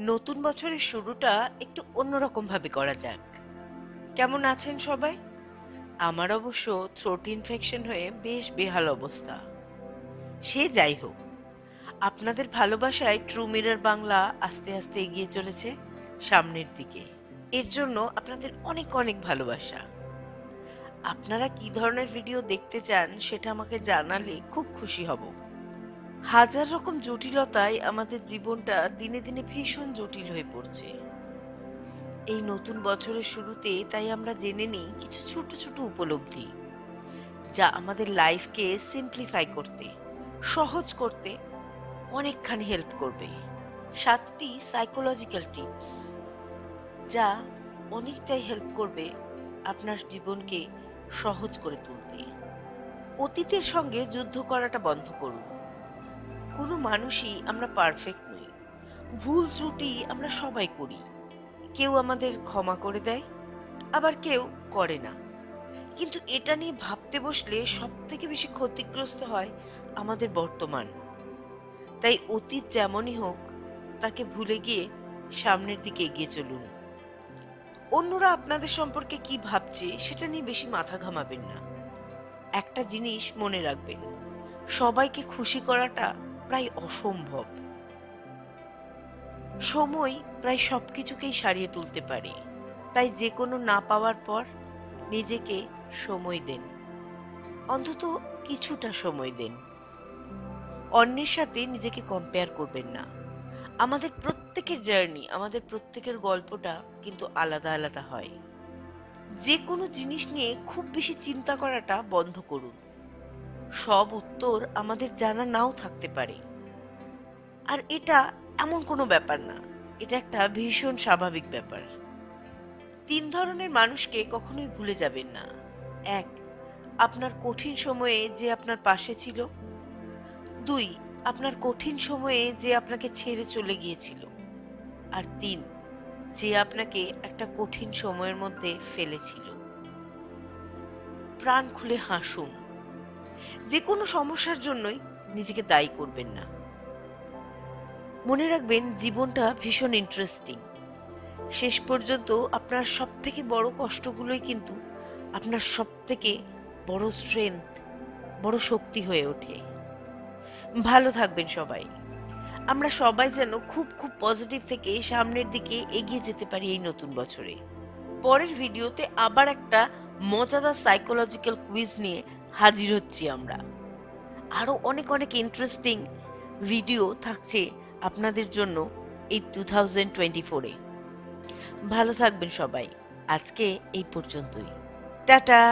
নতুন বছরের শুরুটা একটু অন্যরকম ভাবে করা যাক। কেমন আছেন সবাই? আমার অবশ্য থ্রোট ইনফেকশন হয়ে বেশ বেহাল অবস্থা। সে যাই হোক, আপনাদের ভালোবাসায় ট্রু মিরর বাংলা আস্তে আস্তে এগিয়ে চলেছে সামনের দিকে। এর জন্য আপনাদের অনেক অনেক ভালোবাসা। আপনারা কি ধরনের ভিডিও দেখতে চান সেটা আমাকে জানালে খুব খুশি হব। হাজার রকম জটিলতায় আমাদের জীবনটা দিনে দিনে ভীষণ জটিল হয়ে পড়ছে। এই নতুন বছরের শুরুতে তাই আমরা জেনে নিই কিছু ছোট ছোট উপলব্ধি, যা আমাদের লাইফকে সিম্পলিফাই করতে, সহজ করতে অনেকখানি হেল্প করবে। 7টি সাইকোলজিক্যাল টিপস, যা অনেকটাই হেল্প করবে আপনার জীবনকে সহজ করে তুলতে। অতীতের সঙ্গে যুদ্ধ করাটা বন্ধ করুন। কোনো মানুষই আমরা পারফেক্ট নই। ভুল ত্রুটি আমরা সবাই করি। কেউ আমাদের ক্ষমা করে দেয়, আবার কেউ করে না। কিন্তু এটা নিয়ে ভাবতে বসলে সব থেকে বেশি ক্ষতিগ্রস্ত হয় আমাদের বর্তমান। তাই অতীত যেমনই হোক, তাকে ভুলে গিয়ে সামনের দিকে এগিয়ে চলুন। অন্যরা আপনাদের সম্পর্কে কি ভাবছে সেটা নিয়ে বেশি মাথা ঘামাবেন না। একটা জিনিস মনে রাখবেন, সবাইকে খুশি করাটা প্রায় অসম্ভব। সময় প্রায় সবকিছুকেই সারিয়ে তুলতে পারে। তাই যে কোনো না পাওয়ার পর নিজেকে সময় দেন, অন্তত কিছুটা সময় দেন। অন্যের সাথে নিজেকে কম্পেয়ার করবেন না। আমাদের প্রত্যেকের জার্নি, আমাদের প্রত্যেকের গল্পটা কিন্তু আলাদা আলাদা হয়। যে কোনো জিনিস নিয়ে খুব বেশি চিন্তা করাটা বন্ধ করুন। সব উত্তর আমাদের জানা নাও থাকতে পারে, আর এটা এমন কোনো ব্যাপার না। এটা একটা ভীষণ স্বাভাবিক ব্যাপার। 3 ধরনের মানুষকে কখনোই ভুলে যাবেন না। 1, আপনার কঠিন সময়ে যে আপনার পাশে ছিল। 2, আপনার কঠিন সময়ে যে আপনাকে ছেড়ে চলে গিয়েছিল। আর 3, যে আপনাকে একটা কঠিন সময়ের মধ্যে ফেলেছিল। প্রাণ খুলে হাসুন। যে কোনো সমস্যার জন্যই নিজেকে দায়ী করবেন না। মনে রাখবেন, জীবনটা ভীষণ ইন্টারেস্টিং। শেষ পর্যন্ত আপনার সব থেকে বড় কষ্টগুলোই কিন্তু আপনার সব থেকে বড় স্ট্রেংথ, বড় শক্তি হয়ে ওঠে। ভালো থাকবেন সবাই। আমরা সবাই যেন খুব খুব পজিটিভ থেকে সামনের দিকে এগিয়ে যেতে পারি এই নতুন বছরে। পরের ভিডিওতে আবার একটা মজাদার সাইকোলজিক্যাল কুইজ নিয়ে হাজির হচ্ছি আমরা। আরো অনেক অনেক ইন্টারেস্টিং ভিডিও থাকছে আপনাদের জন্য এই 2024-এ। ভালো থাকবেন সবাই। আজকে এই পর্যন্তই। টাটা।